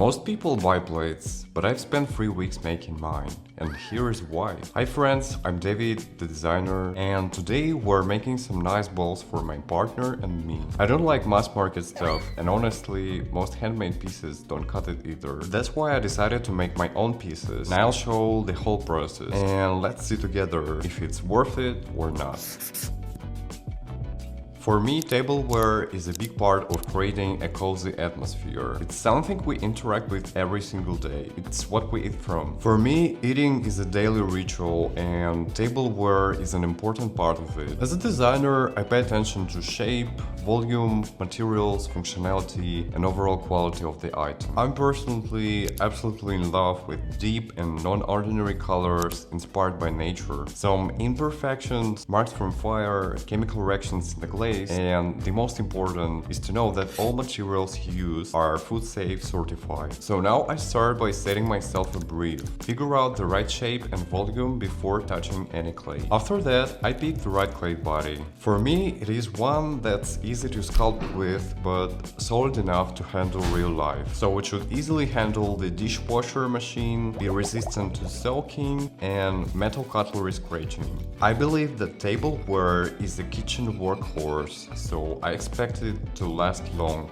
Most people buy plates, but I've spent 3 weeks making mine, and here is why. Hi friends, I'm David, the designer, and today we're making some nice bowls for my partner and me. I don't like mass market stuff, and honestly, most handmade pieces don't cut it either. That's why I decided to make my own pieces, and I'll show the whole process, and let's see together if it's worth it or not. For me, tableware is a big part of creating a cozy atmosphere. It's something we interact with every single day. It's what we eat from. For me, eating is a daily ritual and tableware is an important part of it. As a designer, I pay attention to shape, volume, materials, functionality, and overall quality of the item. I'm personally absolutely in love with deep and non-ordinary colors inspired by nature. Some imperfections, marks from fire, chemical reactions in the glaze, and the most important is to know that all materials you use are food safe certified. So now I start by setting myself a brief, figure out the right shape and volume before touching any clay. After that, I pick the right clay body. For me, it is one that's easy to sculpt with, but solid enough to handle real life. So it should easily handle the dishwasher machine, be resistant to soaking, and metal cutlery scratching. I believe that tableware is a kitchen workhorse, so I expect it to last long.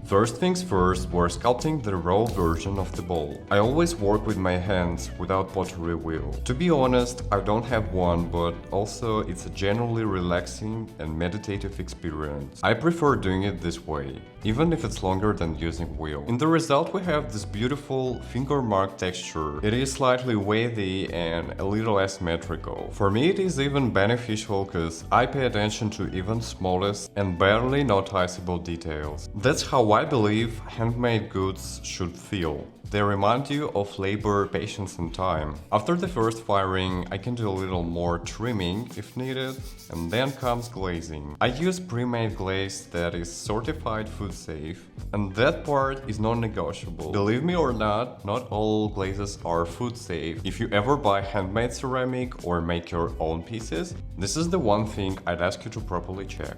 First things first, we're sculpting the raw version of the bowl. I always work with my hands without pottery wheel. To be honest, I don't have one, but also it's a generally relaxing and meditative experience. I prefer doing it this way, even if it's longer than using wheel. In the result we have this beautiful finger mark texture. It is slightly wavy and a little asymmetrical. For me it is even beneficial because I pay attention to even smallest and barely noticeable details. That's how I believe handmade goods should feel. They remind you of labor, patience and time. After the first firing, I can do a little more trimming if needed, and then comes glazing. I use pre-made glaze that is certified food safe, and that part is non-negotiable. Believe me or not all glazes are food safe. If you ever buy handmade ceramic or make your own pieces, this is the one thing I'd ask you to properly check.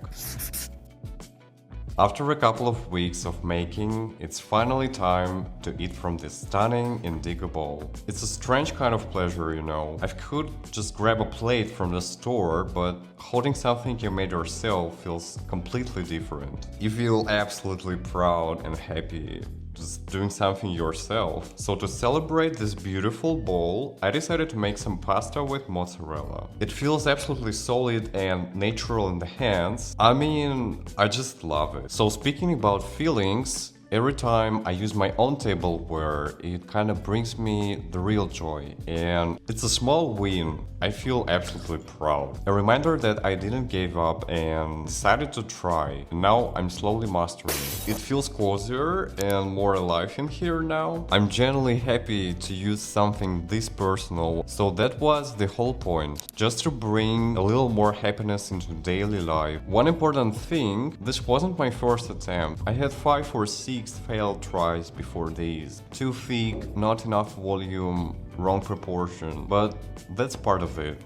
After a couple of weeks of making, it's finally time to eat from this stunning indigo bowl. It's a strange kind of pleasure, you know. I could just grab a plate from the store, but holding something you made yourself feels completely different. You feel absolutely proud and happy just doing something yourself. So to celebrate this beautiful bowl, I decided to make some pasta with mozzarella. It feels absolutely solid and natural in the hands. I mean, I just love it. So speaking about feelings, every time I use my own tableware, it kind of brings me the real joy, and it's a small win. I feel absolutely proud. A reminder that I didn't give up and decided to try. Now I'm slowly mastering it. It feels cozier and more alive in here now. I'm genuinely happy to use something this personal, so that was the whole point. Just to bring a little more happiness into daily life. One important thing, this wasn't my first attempt. I had 5 or 6 failed tries before these. Too thick, not enough volume, wrong proportion, but that's part of it.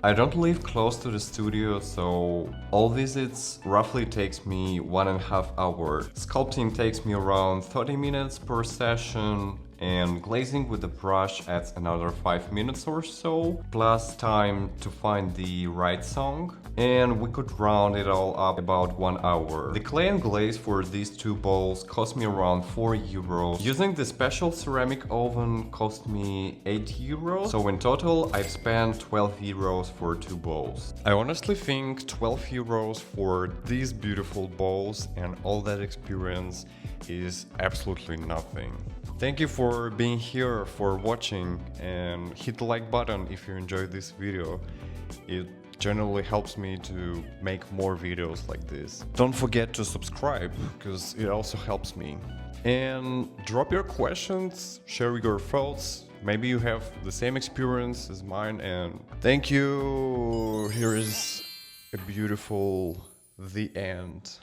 I don't live close to the studio, so all visits roughly takes me 1.5 hours. Sculpting takes me around 30 minutes per session, and glazing with the brush adds another 5 minutes or so, plus time to find the right song, and we could round it all up about 1 hour. The clay and glaze for these 2 bowls cost me around 4 euros. Using the special ceramic oven cost me 8 euros, so in total I've spent 12 euros for 2 bowls. I honestly think 12 euros for these beautiful bowls and all that experience is absolutely nothing. Thank you for being here, for watching, and hit the like button if you enjoyed this video. It generally helps me to make more videos like this. Don't forget to subscribe, because it also helps me. And drop your questions, share your thoughts. Maybe you have the same experience as mine, and thank you. Here is a beautiful The End.